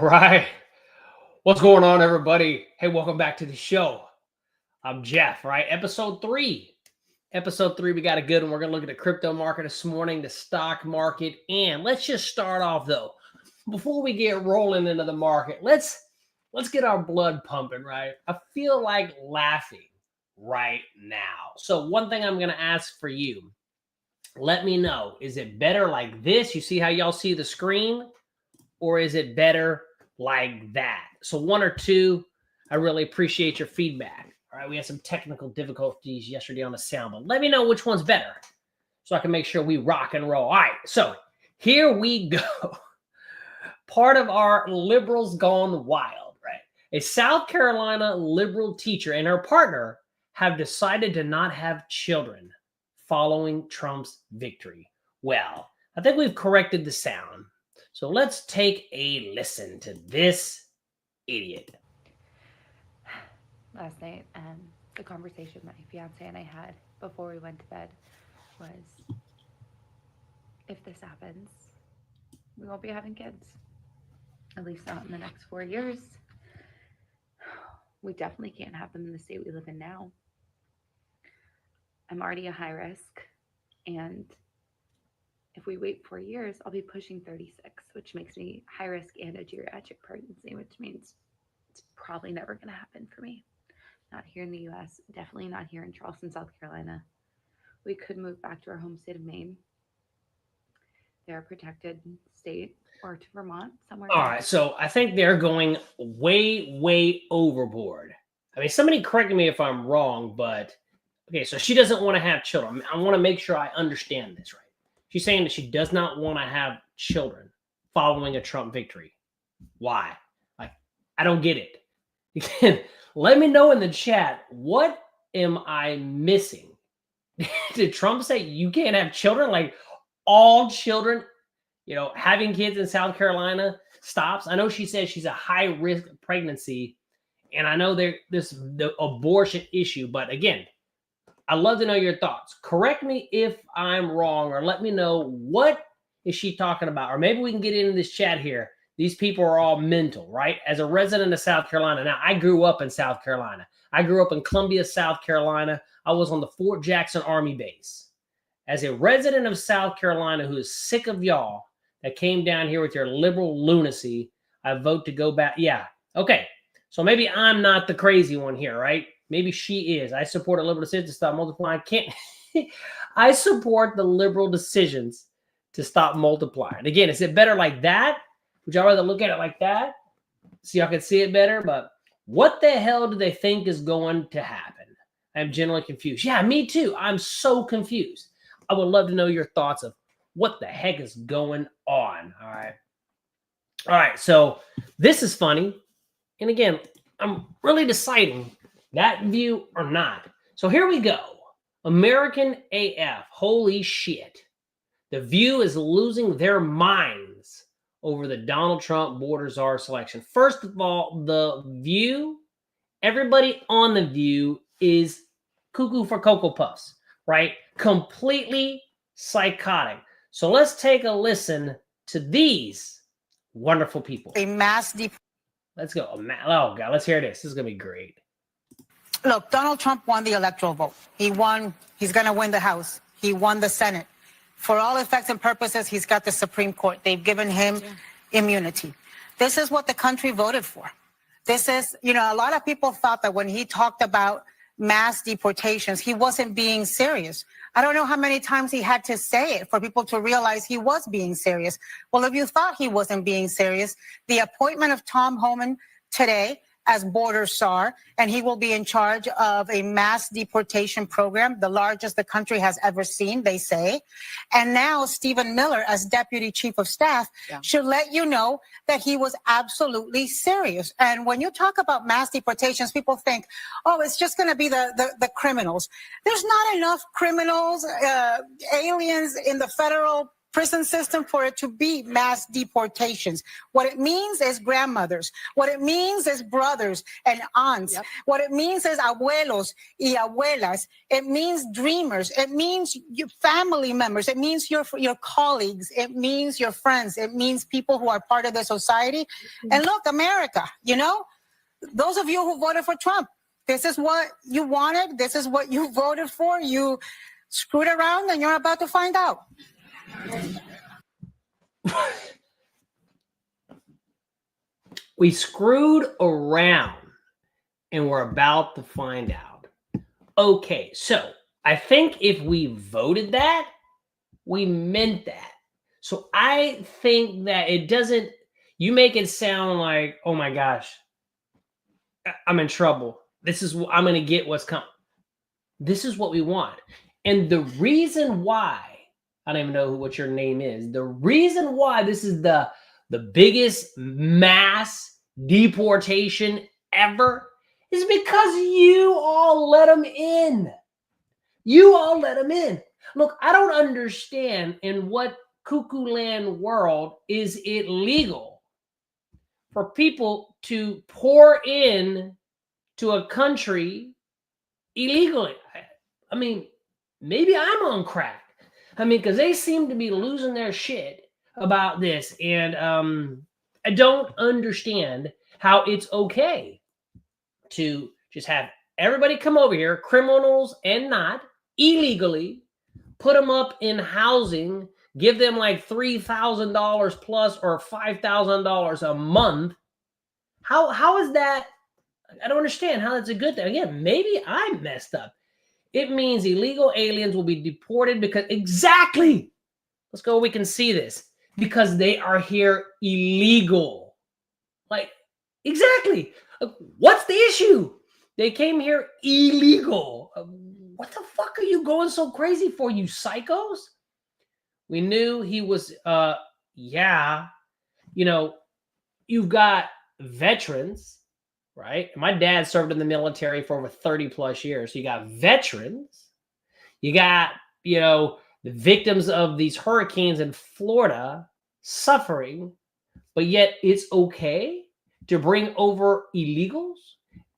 Right. What's going on, everybody? Hey, welcome back to the show. I'm Jeff, right? Episode 3. Episode 3, we got a good one. We're going to look at the crypto market this morning, the stock market, and let's just start off, though. Before we get rolling into the market, let's get our blood pumping, right? I feel like laughing right now. So one thing I'm going to ask for you, let me know, is it better like this? You see how y'all see the screen? Or is it better like that? So one or two, I really appreciate your feedback. All right, we had some technical difficulties yesterday on the sound, but let me know which one's better so I can make sure we rock and roll. All right, so here we go. Part of our liberals gone wild, right? A South Carolina liberal teacher and her partner have decided to not have children following Trump's victory. Well, I think we've corrected the sound. So let's take a listen to this idiot. Last night, the conversation my fiance and I had before we went to bed was, if this happens, we won't be having kids. At least not in the next 4 years. We definitely can't have them in the state we live in now. I'm already a high risk, and if we wait 4 years, I'll be pushing 36, which makes me high risk and a geriatric pregnancy, which means it's probably never going to happen for me. Not here in the U.S., definitely not here in Charleston, South Carolina. We could move back to our home state of Maine. They're a protected state, or to Vermont, somewhere. All right, so I think they're going way overboard. I mean, somebody correct me if I'm wrong, but okay, so she doesn't want to have children. I want to make sure I understand this right. She's saying that she does not want to have children following a Trump victory. Why? Like, I don't get it. Again, let me know in the chat, what am I missing? Did Trump say you can't have children? Like, all children, having kids in South Carolina stops? I know she says she's a high-risk pregnancy, and I know the abortion issue, but again, I'd love to know your thoughts. Correct me if I'm wrong, or let me know, what is she talking about? Or maybe we can get into this chat here. These people are all mental, right? As a resident of South Carolina, now I grew up in South Carolina. I grew up in Columbia, South Carolina. I was on the Fort Jackson Army base. As a resident of South Carolina who is sick of y'all that came down here with your liberal lunacy, I vote to go back. Yeah, okay. So maybe I'm not the crazy one here, right? Maybe she is. I support a liberal decision to stop multiplying. I support the liberal decisions to stop multiplying. Again, is it better like that? Would y'all rather look at it like that? So y'all can see it better? But what the hell do they think is going to happen? I'm generally confused. Yeah, me too. I'm so confused. I would love to know your thoughts of what the heck is going on. All right. So this is funny. And again, I'm really deciding that view or not. So here we go. American AF. Holy shit. The View is losing their minds over the Donald Trump border czar selection. First of all, the View, everybody on the View is cuckoo for Cocoa Puffs, right? Completely psychotic. So let's take a listen to these wonderful people. Let's go. Oh, God, let's hear this. This is going to be great. Look, Donald Trump won the electoral vote. He won. He's going to win the House. He won the Senate. For all effects and purposes, he's got the Supreme Court. They've given him immunity. This is what the country voted for. This is, a lot of people thought that when he talked about mass deportations, he wasn't being serious. I don't know how many times he had to say it for people to realize he was being serious. Well, if you thought he wasn't being serious, the appointment of Tom Homan today as border czar, and he will be in charge of a mass deportation program, the largest the country has ever seen, they say. And now Stephen Miller, as deputy chief of staff, should let you know that he was absolutely serious. And when you talk about mass deportations, people think, oh, it's just going to be the criminals. There's not enough criminals, aliens in the federal prison system for it to be mass deportations. What it means is grandmothers. What it means is brothers and aunts. Yep. What it means is abuelos y abuelas. It means dreamers. It means your family members. It means your colleagues. It means your friends. It means people who are part of the society. And look, America, you know, those of you who voted for Trump, this is what you wanted. This is what you voted for. You screwed around and you're about to find out. We screwed around and we're about to find out. Okay, so I think if we voted that, we meant that. So I think that it doesn't, you make it sound like, oh my gosh, I'm in trouble. This is, I'm going to get what's coming. This is what we want. And the reason why, I don't even know what your name is. The reason why this is the biggest mass deportation ever is because you all let them in. You all let them in. Look, I don't understand in what cuckoo land world is it legal for people to pour in to a country illegally. I mean, maybe I'm on crack. I mean, because they seem to be losing their shit about this. And I don't understand how it's okay to just have everybody come over here, criminals and not, illegally, put them up in housing, give them like $3,000 plus or $5,000 a month. How is that? I don't understand how that's a good thing. Again, maybe I messed up. It means illegal aliens will be deported because exactly. Let's go. We can see this because they are here illegal. Like exactly. What's the issue? They came here illegal. What the fuck are you going so crazy for, you psychos? We knew he was. Yeah. You know, you've got veterans. Right? My dad served in the military for over 30 plus years. So you got veterans. You got, you know, the victims of these hurricanes in Florida suffering, but yet it's okay to bring over illegals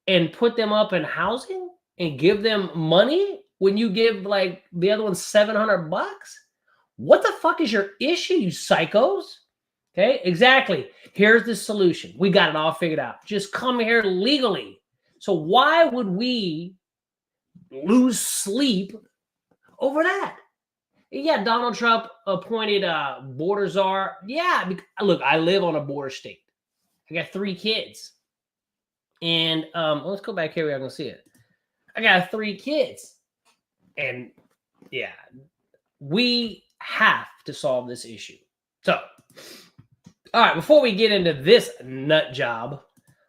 and put them up in housing and give them money when you give like the other one $700. What the fuck is your issue, you psychos? Okay, exactly. Here's the solution. We got it all figured out. Just come here legally. So why would we lose sleep over that? Yeah, Donald Trump appointed border czar. Yeah, look, I live on a border state. I got 3 kids. And let's go back here. We're going to see it. I got 3 kids. And yeah, we have to solve this issue. So, all right, before we get into this nut job,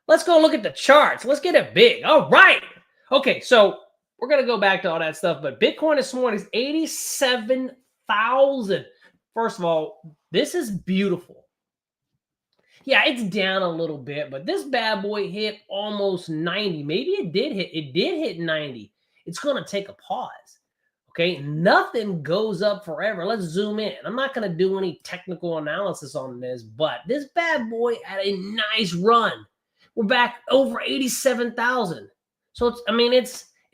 let's go look at the charts. Let's get it big. All right. Okay, so we're going to go back to all that stuff, but Bitcoin this morning is 87,000. First of all, this is beautiful. Yeah, it's down a little bit, but this bad boy hit almost 90. Maybe it did hit 90. It's going to take a pause. Okay, nothing goes up forever. Let's zoom in. I'm not going to do any technical analysis on this, but this bad boy had a nice run. We're back over 87,000. So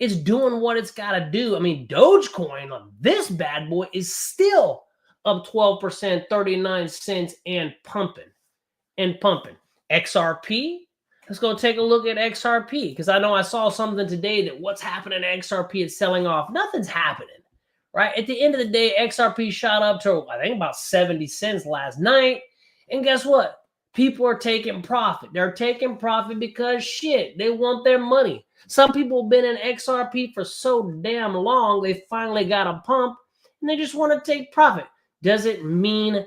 it's doing what it's got to do. I mean, Dogecoin on this bad boy is still up 12%, 39 cents and pumping. XRP, let's go take a look at XRP because I know I saw something today that what's happening at XRP is selling off. Nothing's happening, right? At the end of the day, XRP shot up to, I think, about 70 cents last night. And guess what? People are taking profit. They're taking profit because shit, they want their money. Some people have been in XRP for so damn long, they finally got a pump and they just want to take profit. Doesn't mean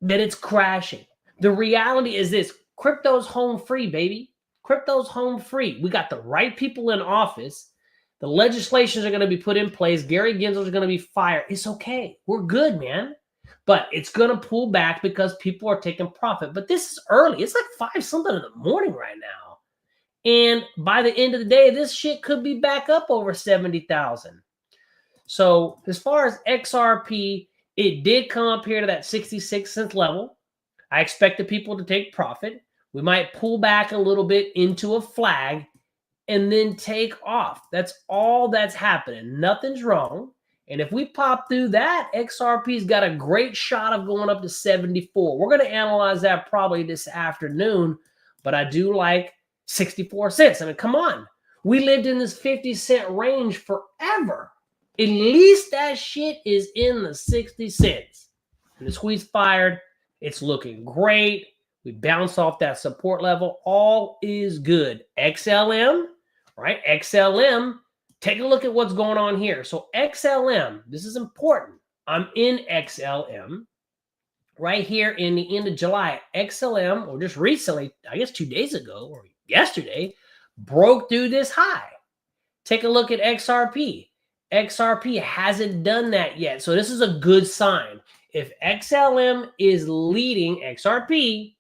that it's crashing. The reality is this. Crypto's home free, baby. Crypto's home free. We got the right people in office. The legislations are going to be put in place. Gary Gensler is going to be fired. It's okay. We're good, man. But it's going to pull back because people are taking profit. But this is early. It's like 5 something in the morning right now. And by the end of the day, this shit could be back up over 70,000. So as far as XRP, It did come up here to that 66 cent level. I expect the people to take profit. We might pull back a little bit into a flag and then take off. That's all that's happening. Nothing's wrong. And if we pop through that, XRP's got a great shot of going up to 74. We're going to analyze that probably this afternoon, but I do like 64 cents. I mean, come on. We lived in this 50-cent range forever. At least that shit is in the 60 cents. And the squeeze fired. It's looking great. We bounce off that support level. All is good. XLM, right? XLM. Take a look at what's going on here. So XLM, this is important. I'm in XLM right here in the end of July. XLM, or just recently, I guess 2 days ago or yesterday, broke through this high. Take a look at XRP. XRP hasn't done that yet. So this is a good sign. If XLM is leading XRP,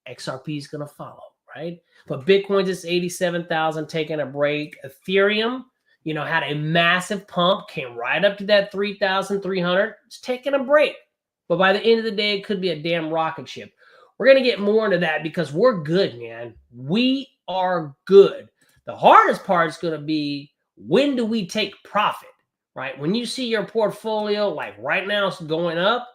XRP is going to follow, right? But Bitcoin's at 87,000, taking a break. Ethereum, you know, had a massive pump, came right up to that 3,300. It's taking a break. But by the end of the day, it could be a damn rocket ship. We're going to get more into that because we're good, man. We are good. The hardest part is going to be, when do we take profit, right? When you see your portfolio, like right now, it's going up,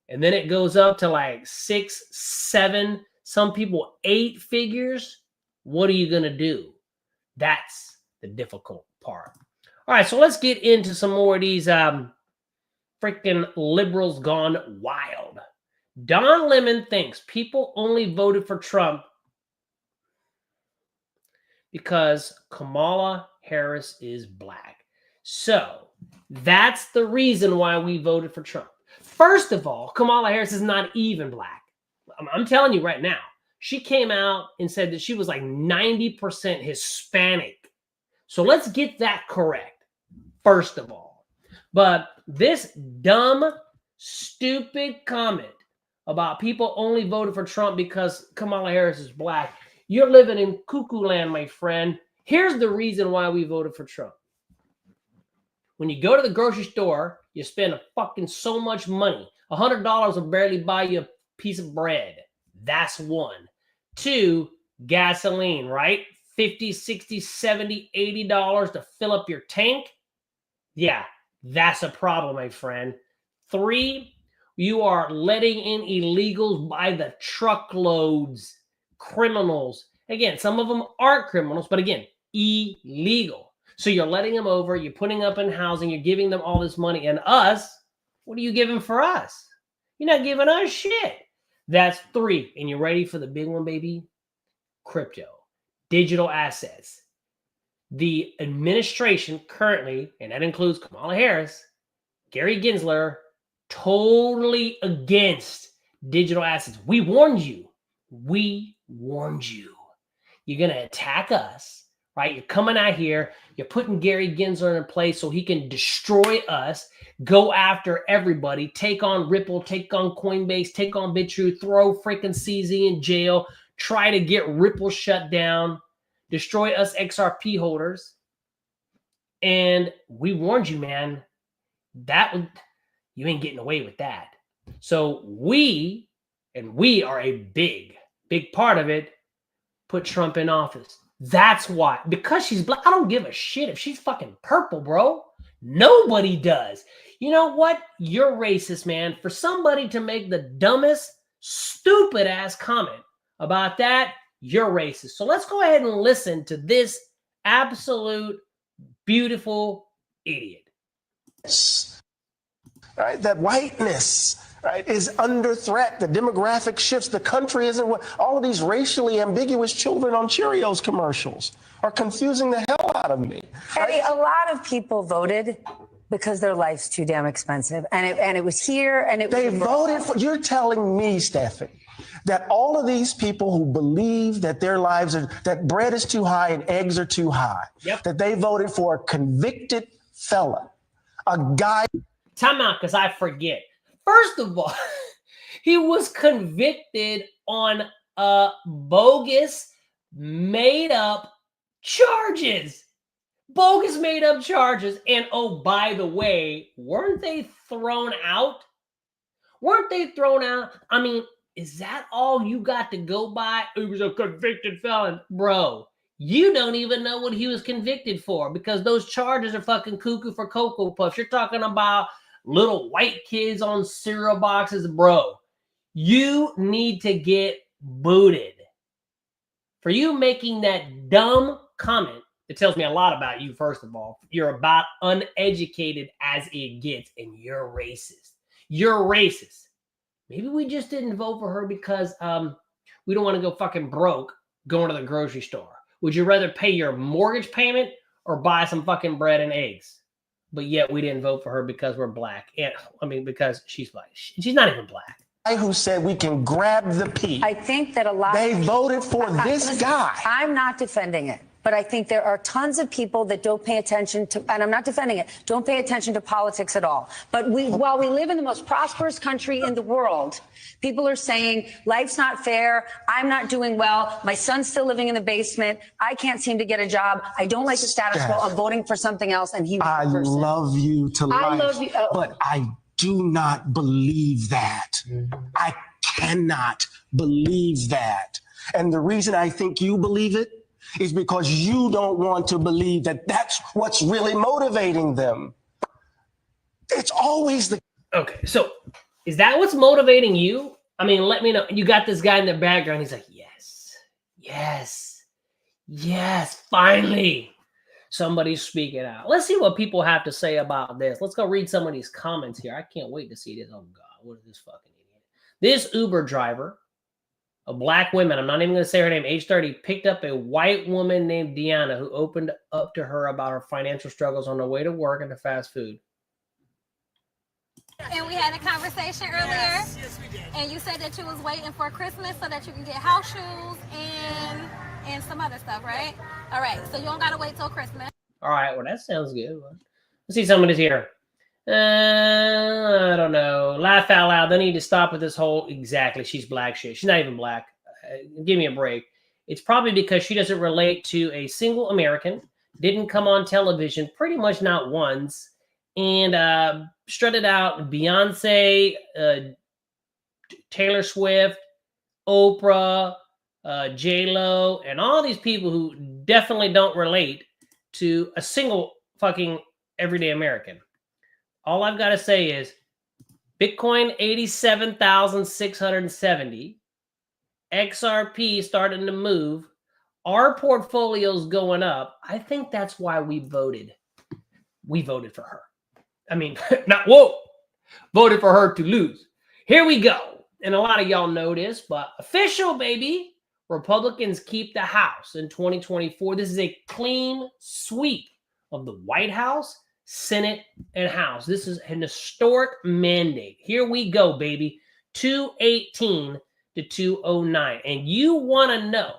and then it goes up to like 6, 7, some people 8 figures. What are you going to do? That's the difficult part. All right, so let's get into some more of these freaking liberals gone wild. Don Lemon thinks people only voted for Trump because Kamala Harris is black. So that's the reason why we voted for Trump. First of all, Kamala Harris is not even black. I'm telling you right now. She came out and said that she was like 90% Hispanic. So let's get that correct, first of all. But this dumb, stupid comment about people only voted for Trump because Kamala Harris is black, you're living in cuckoo land, my friend. Here's the reason why we voted for Trump. When you go to the grocery store, you spend fucking so much money. $100 will barely buy you a piece of bread. That's one. 2, gasoline, right? $50, $60, $70, $80 to fill up your tank. Yeah, that's a problem, my friend. 3, you are letting in illegals by the truckloads, criminals. Again, some of them aren't criminals, but again, illegal. So you're letting them over, you're putting up in housing, you're giving them all this money. And us, what are you giving for us? You're not giving us shit. That's 3. And you're ready for the big one, baby? Crypto, digital assets. The administration currently, and that includes Kamala Harris, Gary Gensler, totally against digital assets. We warned you. We warned you. You're going to attack us, right? You're coming out here. You're putting Gary Gensler in place so he can destroy us, go after everybody, take on Ripple, take on Coinbase, take on BitTrue, throw freaking CZ in jail, try to get Ripple shut down, destroy us XRP holders. And we warned you, man. You ain't getting away with that. So we are a big part of it, put Trump in office. That's why. Because she's black. I don't give a shit if she's fucking purple, bro. Nobody does. You know what? You're racist, man. For somebody to make the dumbest, stupid ass comment about that, you're racist. So let's go ahead and listen to this absolute beautiful idiot. Right? That whiteness, right, is under threat. The demographic shifts. The country isn't what all of these racially ambiguous children on Cheerios commercials are confusing the hell out of me. Right? Eddie, a lot of people voted because their life's too damn expensive, and it was here, and it They was voted for. You're telling me, Stephanie, that all of these people who believe that their lives are, that bread is too high and eggs are too high, that they voted for a convicted felon, a guy. Time out, because I forget. First of all, he was convicted on bogus, made up charges. Bogus made up charges. And oh, by the way, weren't they thrown out? Weren't they thrown out? I mean, is that all you got to go by? He was a convicted felon. Bro, you don't even know what he was convicted for because those charges are fucking cuckoo for Cocoa Puffs. You're talking about little white kids on cereal boxes. Bro, you need to get booted. For you making that dumb comment, it tells me a lot about you, first of all. You're about uneducated as it gets, and you're racist. You're racist. Maybe we just didn't vote for her because we don't want to go fucking broke going to the grocery store. Would you rather pay your mortgage payment or buy some fucking bread and eggs? But yet we didn't vote for her because we're black. And I mean, because she's black. She's not even black. Who said we can grab the P. I think that a lot. They voted for this guy. I'm not defending it. But I think there are tons of people that don't pay attention to, and I'm not defending it, don't pay attention to politics at all. But while we live in the most prosperous country in the world, people are saying life's not fair. I'm not doing well. My son's still living in the basement. I can't seem to get a job. I don't like the status quo. I'm voting for something else. And he was I the person. love you to life. I love you. But I do not believe that. I cannot believe that. And the reason I think you believe it is because you don't want to believe that that's what's really motivating them. It's always the... Okay, so is that what's motivating you? I mean, let me know. You got this guy in the background. He's like, yes, yes, yes, finally. Somebody's speaking out. Let's see what people have to say about this. Let's go read some of these comments here. I can't wait to see this. Oh, God, what is this fucking idiot? This Uber driver, a black woman, I'm not even going to say her name, age 30, picked up a white woman named Deanna who opened up to her about her financial struggles on her way to work and to fast food. And we had a conversation earlier. Yes, we did. And you said that you was waiting for Christmas so that you can get house shoes and some other stuff, right? All right, so you don't got to wait till Christmas. All right, well, that sounds good. Let's see some of this here. I don't know. Laugh out loud. They need to stop with this whole exactly. She's black shit. She's not even black. Give me a break. It's probably because she doesn't relate to a single American, didn't come on television pretty much not once, and strutted out Beyonce, Taylor Swift, Oprah, J-Lo, and all these people who definitely don't relate to a single fucking everyday American. All I've got to say is Bitcoin 87,670, XRP starting to move, our portfolio's going up. I think that's why we voted. We voted for her. I mean, voted for her to lose. Here we go. And a lot of y'all know this, but official, baby. Republicans keep the House in 2024. This is a clean sweep of the White House, Senate, and House. This is an historic mandate. Here we go, baby. 218 to 209. And you want to know.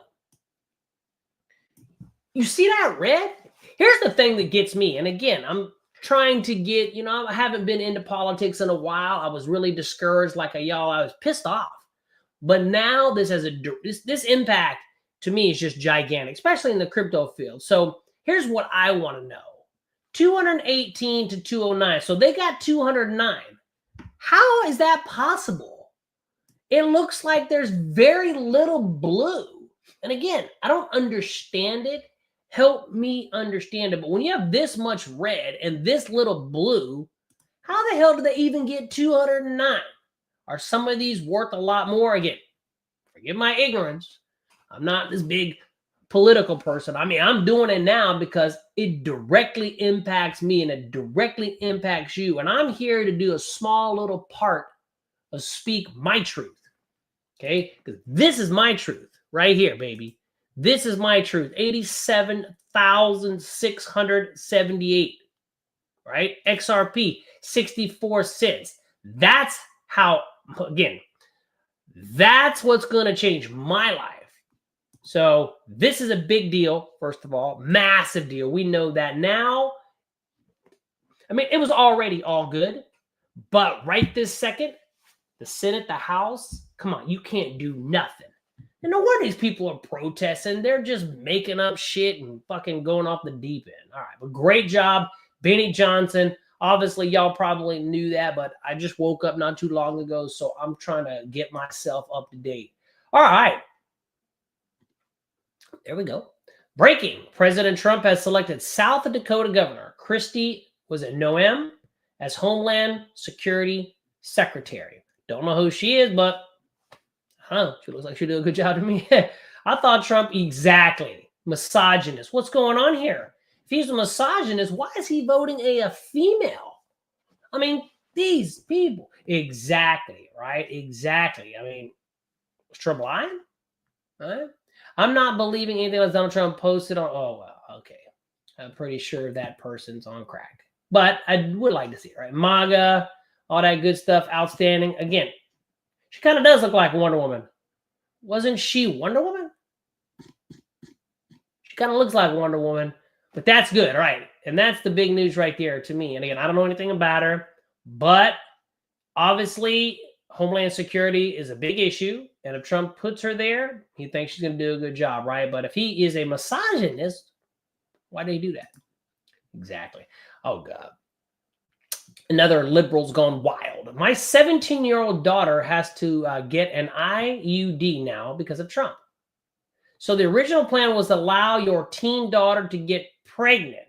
You see that red? Here's the thing that gets me. And again, I'm trying to get, I haven't been into politics in a while. I was really discouraged like y'all. I was pissed off. But now this has this impact to me is just gigantic, especially in the crypto field. So here's what I want to know. 218 to 209. So they got 209. How is that possible? It looks like there's very little blue. And again, I don't understand it. Help me understand it. But when you have this much red and this little blue, how the hell did they even get 209? Are some of these worth a lot more? Again, forgive my ignorance. I'm not this big political person. I mean, I'm doing it now because it directly impacts me and it directly impacts you. And I'm here to do a small little part of speak my truth. Okay? Because this is my truth right here, baby. This is my truth. 87,678. Right? XRP, 64 cents. That's how, again, that's what's going to change my life. So this is a big deal, first of all, massive deal. We know that now. I mean, it was already all good, but right this second, the Senate, the House, come on, you can't do nothing. And no wonder these people are protesting. They're just making up shit and fucking going off the deep end. All right, but great job, Benny Johnson. Obviously, y'all probably knew that, but I just woke up not too long ago, so I'm trying to get myself up to date. All right. There we go. Breaking. President Trump has selected South Dakota Governor Kristi, was it Noem, as Homeland Security Secretary. Don't know who she is, but she looks like she did a good job to me. I thought Trump, exactly, misogynist. What's going on here? If he's a misogynist, why is he voting a female? I mean, these people. Exactly, right? Exactly. I mean, was Trump lying? Right? I'm not believing anything that Donald Trump posted on. Oh, well, okay. I'm pretty sure that person's on crack. But I would like to see it, right? MAGA, all that good stuff, outstanding. Again, she kind of does look like Wonder Woman. Wasn't she Wonder Woman? She kind of looks like Wonder Woman, but that's good, right? And that's the big news right there to me. And again, I don't know anything about her, but obviously Homeland Security is a big issue. And if Trump puts her there, he thinks she's going to do a good job, right? But if he is a misogynist, why did he do that? Exactly. Oh, God. Another liberal's gone wild. My 17-year-old daughter has to get an IUD now because of Trump. So the original plan was to allow your teen daughter to get pregnant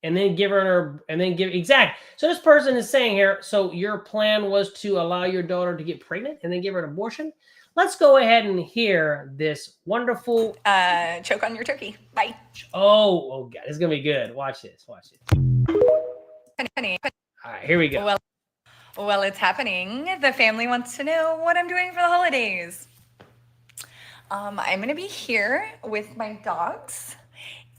and then give her, exactly. So this person is saying here, so your plan was to allow your daughter to get pregnant and then give her an abortion? Let's go ahead and hear this wonderful. Choke on your turkey. Bye. Oh, God. It's going to be good. Watch this. Watch this. Honey. All right, here we go. Well, it's happening. The family wants to know what I'm doing for the holidays. I'm going to be here with my dogs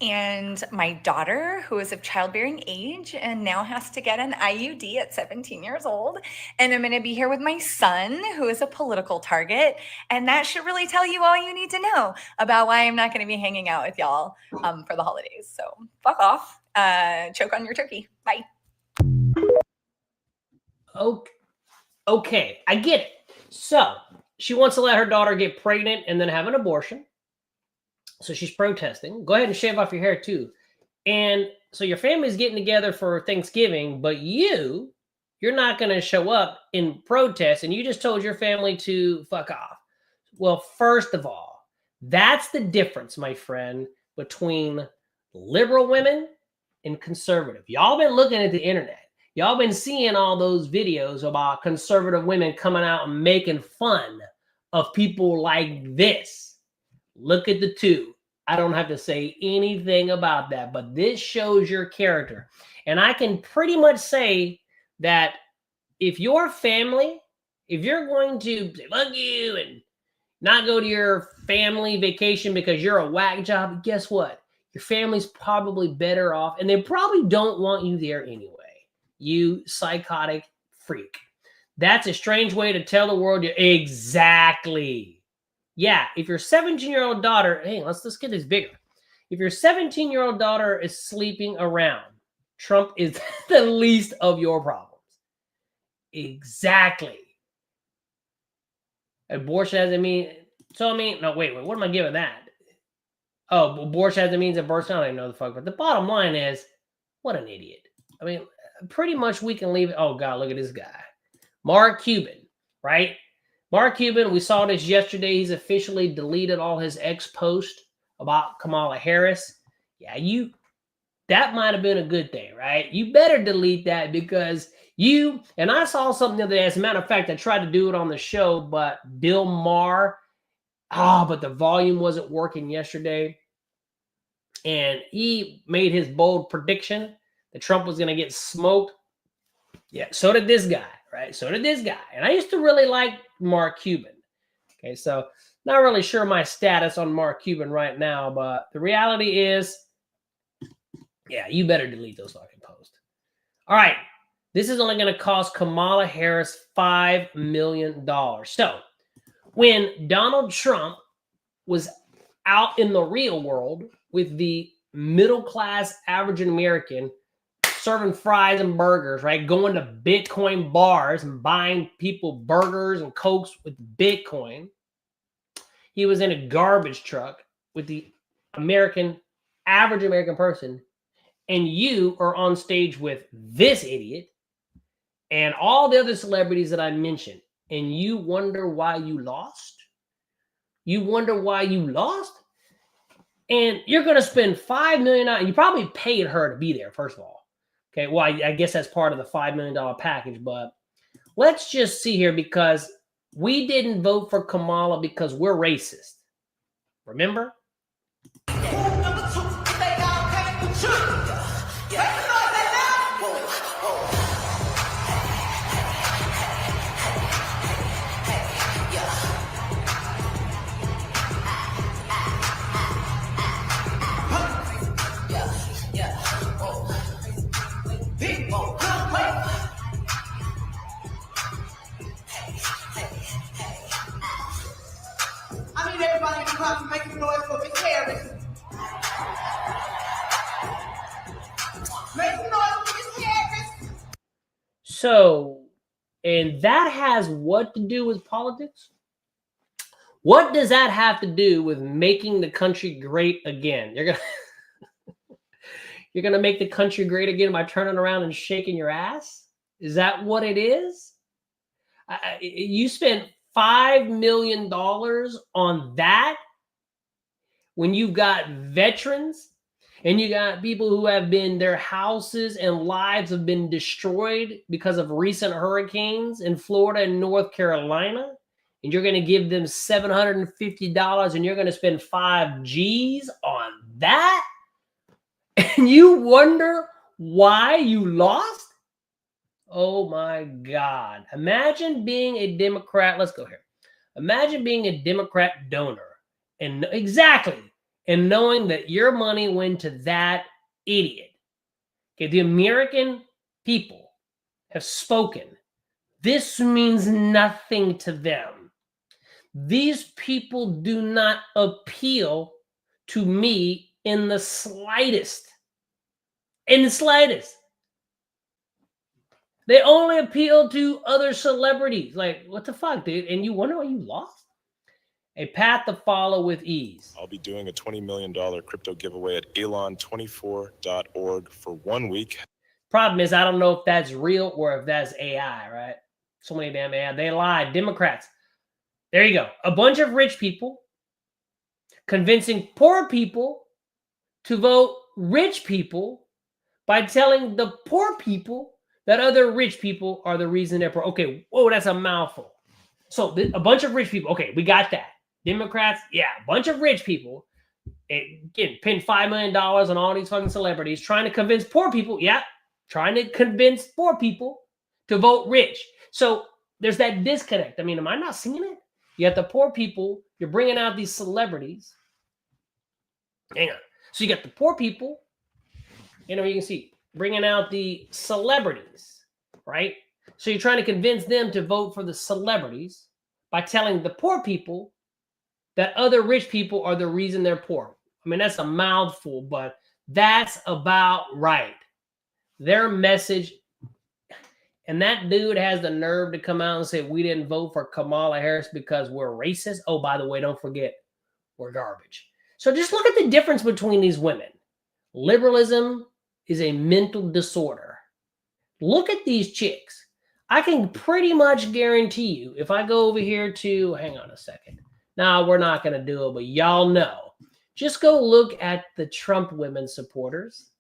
and my daughter, who is of childbearing age and now has to get an IUD at 17 years old. And I'm going to be here with my son, who is a political target. And that should really tell you all you need to know about why I'm not going to be hanging out with y'all for the holidays. So fuck off. Choke on your turkey. Bye. Okay, I get it. So she wants to let her daughter get pregnant and then have an abortion. So she's protesting. Go ahead and shave off your hair too. And so your family's getting together for Thanksgiving, but you're not going to show up in protest, and you just told your family to fuck off. Well, first of all, that's the difference, my friend, between liberal women and conservative. Y'all been looking at the internet. Y'all been seeing all those videos about conservative women coming out and making fun of people like this. Look at the two. I don't have to say anything about that, but this shows your character. And I can pretty much say that if your family, if you're going to say, fuck you, and not go to your family vacation because you're a whack job, guess what? Your family's probably better off, and they probably don't want you there anyway. You psychotic freak. That's a strange way to tell the world you're exactly. Yeah, if your 17-year-old daughter, hey, let's get this bigger. If your 17-year-old daughter is sleeping around, Trump is the least of your problems. Exactly. Abortion doesn't mean, so I mean, no, wait, what am I giving that? Oh, abortion doesn't mean that birth, I don't even know the fuck, but the bottom line is, what an idiot. I mean, pretty much we can leave it. Oh, God, look at this guy. Mark Cuban, right? Mark Cuban, we saw this yesterday. He's officially deleted all his ex-post about Kamala Harris. Yeah, that might have been a good thing, right? You better delete that because and I saw something the other day. As a matter of fact, I tried to do it on the show, but Bill Maher, but the volume wasn't working yesterday. And he made his bold prediction that Trump was going to get smoked. Yeah, so did this guy, right? So did this guy. And I used to really like Mark Cuban. Okay, so not really sure my status on Mark Cuban right now, but the reality is, yeah, you better delete those fucking posts. All right, this is only going to cost Kamala Harris $5 million. So when Donald Trump was out in the real world with the middle-class average American serving fries and burgers, right? Going to Bitcoin bars and buying people burgers and Cokes with Bitcoin. he was in a garbage truck with the average American person, and you are on stage with this idiot and all the other celebrities that I mentioned, and you wonder why you lost? You wonder why you lost? And you're going to spend $5 million. You probably paid her to be there, first of all. Okay, well, I guess that's part of the $5 million package, but let's just see here, because we didn't vote for Kamala because we're racist. Remember? I need everybody to come and make a noise for Miss Harris. Make some noise for Miss Harris. So, and that has what to do with politics? What does that have to do with making the country great again? You're gonna make the country great again by turning around and shaking your ass? Is that what it is? You spent $5 million on that when you've got veterans and you got people who have been, their houses and lives have been destroyed because of recent hurricanes in Florida and North Carolina, and you're going to give them $750 and you're going to spend 5 G's on that? And you wonder why you lost? Oh my God. Imagine being a Democrat. Let's go here. Imagine being a Democrat donor and and knowing that your money went to that idiot. Okay, the American people have spoken. This means nothing to them. These people do not appeal to me in the slightest. In the slightest. They only appeal to other celebrities. Like, what the fuck, dude? And you wonder why you lost? A path to follow with ease. I'll be doing a $20 million crypto giveaway at 𝗕𝗢𝗡𝗨𝗦.org for 1 week. Problem is, I don't know if that's real or if that's AI, right? So many damn AI. They lied. Democrats. There you go. A bunch of rich people convincing poor people to vote rich people by telling the poor people that other rich people are the reason they're poor. Okay, whoa, that's a mouthful. So a bunch of rich people. Okay, we got that. Democrats, yeah, a bunch of rich people. Again, pinned $5 million on all these fucking celebrities trying to convince poor people. Yeah, trying to convince poor people to vote rich. So there's that disconnect. I mean, am I not seeing it? You got the poor people. You're bringing out these celebrities. Hang on. So you got the poor people. You know, you can see bringing out the celebrities, right? So you're trying to convince them to vote for the celebrities by telling the poor people that other rich people are the reason they're poor. I mean, that's a mouthful, but that's about right. Their message, and that dude has the nerve to come out and say, we didn't vote for Kamala Harris because we're racist. Oh, by the way, don't forget, we're garbage. So just look at the difference between these women. Liberalism is a mental disorder. Look at these chicks. I can pretty much guarantee you, if I go over here to, hang on a second. No, we're not going to do it, but y'all know. Just go look at the Trump women supporters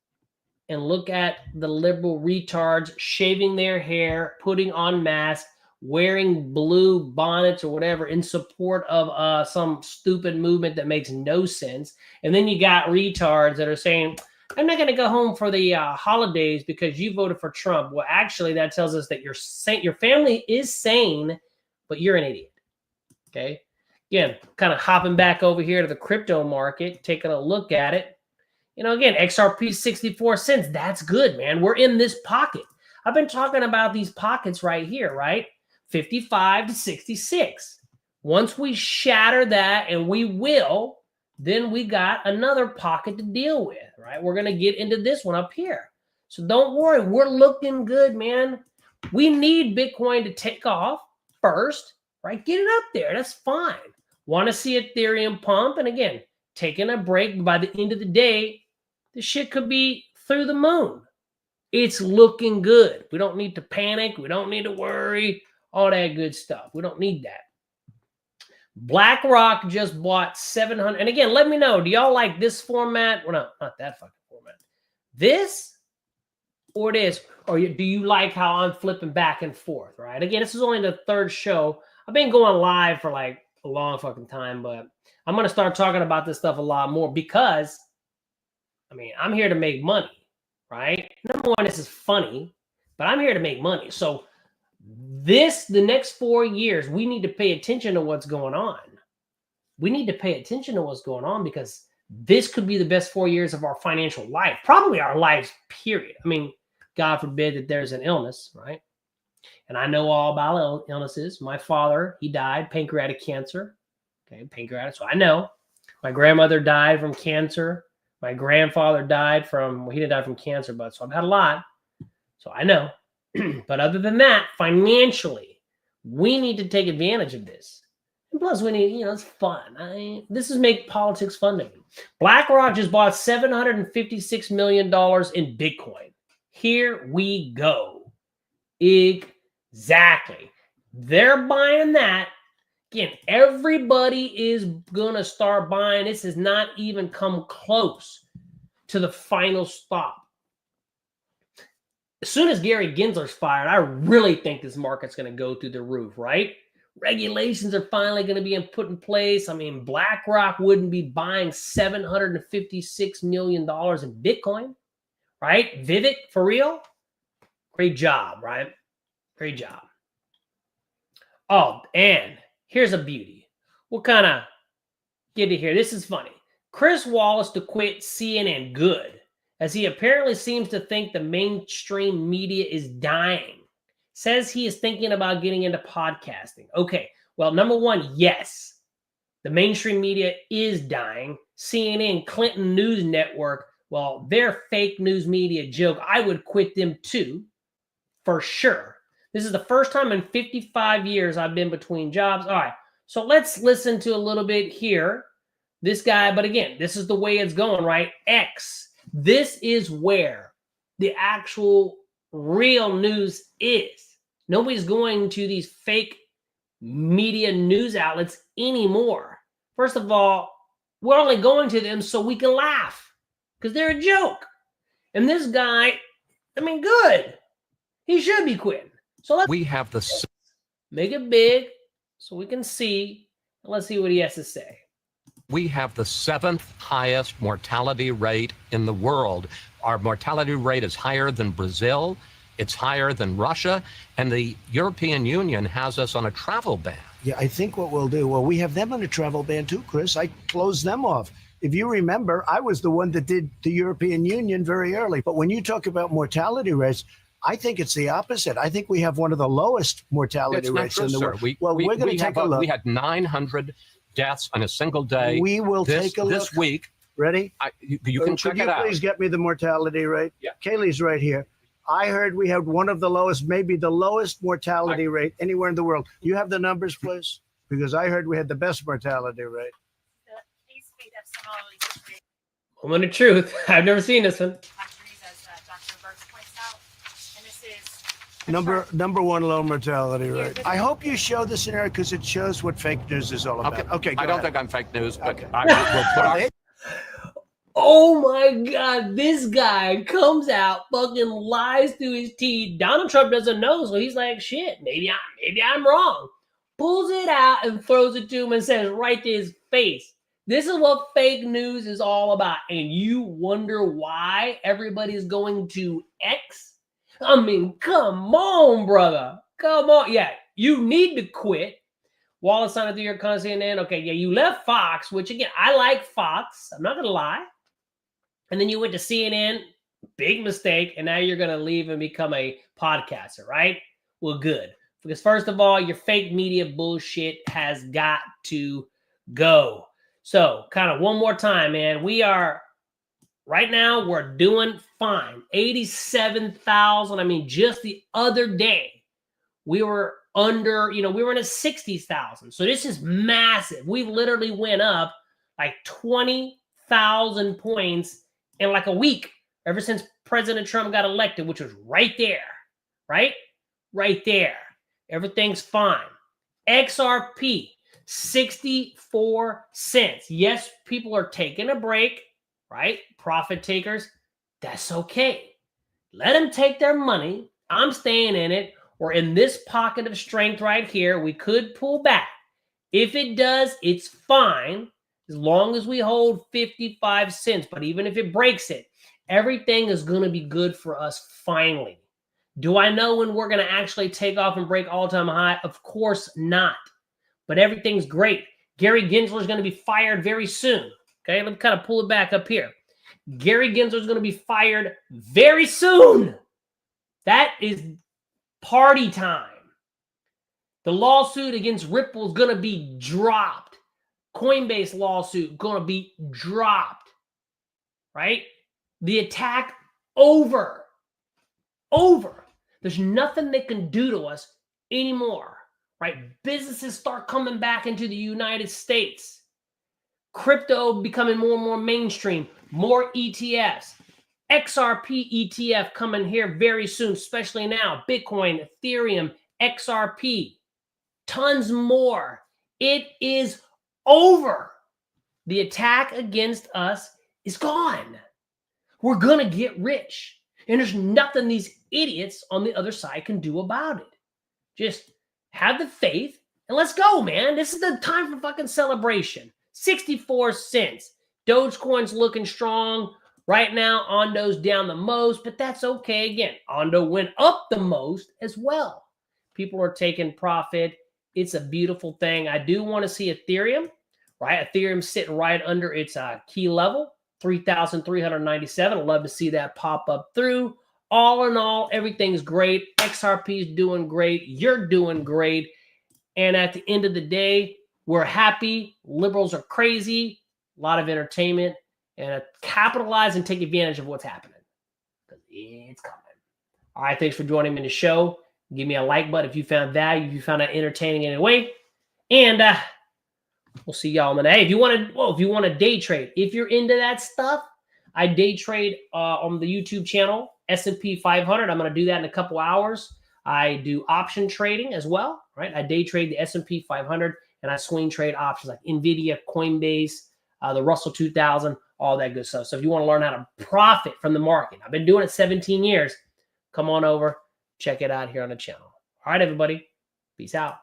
and look at the liberal retards shaving their hair, putting on masks, wearing blue bonnets or whatever in support of some stupid movement that makes no sense. And then you got retards that are saying, I'm not going to go home for the holidays because you voted for Trump. Well, actually, that tells us that your family is sane, but you're an idiot. Okay? Again, kind of hopping back over here to the crypto market, taking a look at it. You know, again, XRP 64 cents. That's good, man. We're in this pocket. I've been talking about these pockets right here, right? 55 to 66. Once we shatter that, and we will, then we got another pocket to deal with, right? We're going to get into this one up here. So don't worry. We're looking good, man. We need Bitcoin to take off first, right? Get it up there. That's fine. Want to see Ethereum pump. And again, taking a break. By the end of the day, the shit could be through the moon. It's looking good. We don't need to panic. We don't need to worry. All that good stuff. We don't need that. BlackRock just bought 700. And again, let me know. Do y'all like this format? Well, no, not that fucking format. This or this? Or do you like how I'm flipping back and forth, right? Again, this is only the third show. I've been going live for like a long fucking time, but I'm going to start talking about this stuff a lot more because, I mean, I'm here to make money, right? Number one, this is funny, but I'm here to make money. So the next 4 years, we need to pay attention to what's going on. We need to pay attention to what's going on because this could be the best 4 years of our financial life, probably our lives, period. I mean, God forbid that there's an illness, right? And I know all about illnesses. My father, he died, pancreatic cancer. Okay, pancreatic. So I know. My grandmother died from cancer. My grandfather died from, well, he didn't die from cancer, but so I've had a lot. So I know. But other than that, financially, we need to take advantage of this. And plus, we need, it's fun. This is make politics fun to me. BlackRock just bought $756 million in Bitcoin. Here we go. Exactly. They're buying that. Again, everybody is going to start buying. This has not even come close to the final stop. As soon as Gary Gensler's fired, I really think this market's going to go through the roof, right? Regulations are finally going to be put in place. I mean, BlackRock wouldn't be buying $756 million in Bitcoin, right? Vivek, for real? Great job, right? Great job. Oh, and here's a beauty. We'll kind of get to here. This is funny. Chris Wallace to quit CNN. Good. As he apparently seems to think the mainstream media is dying. Says he is thinking about getting into podcasting. Okay, well, number one, yes. The mainstream media is dying. CNN, Clinton News Network, well, they're fake news media joke. I would quit them too, for sure. This is the first time in 55 years I've been between jobs. All right, so let's listen to a little bit here. This guy, but again, this is the way it's going, right? X. This is where the actual real news is. Nobody's going to these fake media news outlets anymore. First of all, we're only going to them so we can laugh because they're a joke. And this guy, I mean, good. He should be quitting. So let's make it big so we can see. Let's see what he has to say. We have the 7th highest mortality rate in the world. Our mortality rate is higher than Brazil. It's higher than Russia. And the European Union has us on a travel ban. Yeah, I think what we'll do, well, we have them on a travel ban too, Chris. I closed them off. If you remember, I was the one that did the European Union very early. But when you talk about mortality rates, I think it's the opposite. I think we have one of the lowest mortality rates in the world. We're going to take a look. We had 900 deaths on a single day. We will take a look. This week. Ready? You can check it out. Could you please get me the mortality rate? Yeah. Kaylee's right here. I heard we had one of the lowest, maybe the lowest mortality rate anywhere in the world. You have the numbers, please? Because I heard we had the best mortality rate. Moment of truth. I've never seen this one. Number one low mortality rate. I hope you show this in there because it shows what fake news is all about. Okay, I don't think I'm fake news, but Okay. I will put Oh my God, this guy comes out, fucking lies through his teeth. Donald Trump doesn't know, so he's like, shit, maybe I'm wrong. Pulls it out and throws it to him and says right to his face, this is what fake news is all about. And you wonder why everybody's going to X? I mean, come on, brother. Come on. Yeah, you need to quit. Wallace signed through your content. Okay, yeah, you left Fox, which again, I like Fox. I'm not going to lie. And then you went to CNN. Big mistake. And now you're going to leave and become a podcaster, right? Well, good. Because first of all, your fake media bullshit has got to go. So kind of one more time, man. We are... Right now, we're doing fine. 87,000. I mean, just the other day, we were under, you know, we were in a 60,000. So this is massive. We literally went up like 20,000 points in like a week ever since President Trump got elected, which was right there, right? Right there. Everything's fine. XRP, 64 cents. Yes, people are taking a break, right? Profit takers. That's okay. Let them take their money. I'm staying in it. We're in this pocket of strength right here. We could pull back. If it does, it's fine as long as we hold 55 cents. But even if it breaks it, everything is going to be good for us finally. Do I know when we're going to actually take off and break all-time high? Of course not. But everything's great. Gary Gensler is going to be fired very soon. Okay, let me kind of pull it back up here. Gary Gensler is going to be fired very soon. That is party time. The lawsuit against Ripple is going to be dropped. Coinbase lawsuit going to be dropped. Right? The attack over. Over. There's nothing they can do to us anymore. Right? Businesses start coming back into the United States. Crypto becoming more and more mainstream. More ETFs. XRP ETF coming here very soon, especially now. Bitcoin, Ethereum, XRP. Tons more. It is over. The attack against us is gone. We're going to get rich. And there's nothing these idiots on the other side can do about it. Just have the faith and let's go, man. This is the time for fucking celebration. 64 cents. Dogecoin's looking strong. Right now, Ondo's down the most, but that's okay. Again, Ondo went up the most as well. People are taking profit. It's a beautiful thing. I do want to see Ethereum, right? Ethereum's sitting right under its key level, 3,397. I'd love to see that pop up through. All in all, everything's great. XRP is doing great. You're doing great. And at the end of the day, we're happy. Liberals are crazy. A lot of entertainment. And capitalize and take advantage of what's happening. Because it's coming. All right, thanks for joining me in the show. Give me a like button if you found value, if you found it entertaining in any way. And we'll see y'all in the day. If you want to day trade, if you're into that stuff, I day trade on the YouTube channel, S&P 500. I'm going to do that in a couple hours. I do option trading as well, right? I day trade the S&P 500 and I swing trade options like NVIDIA, Coinbase, the Russell 2000, all that good stuff. So if you want to learn how to profit from the market, I've been doing it 17 years. Come on over, check it out here on the channel. All right, everybody. Peace out.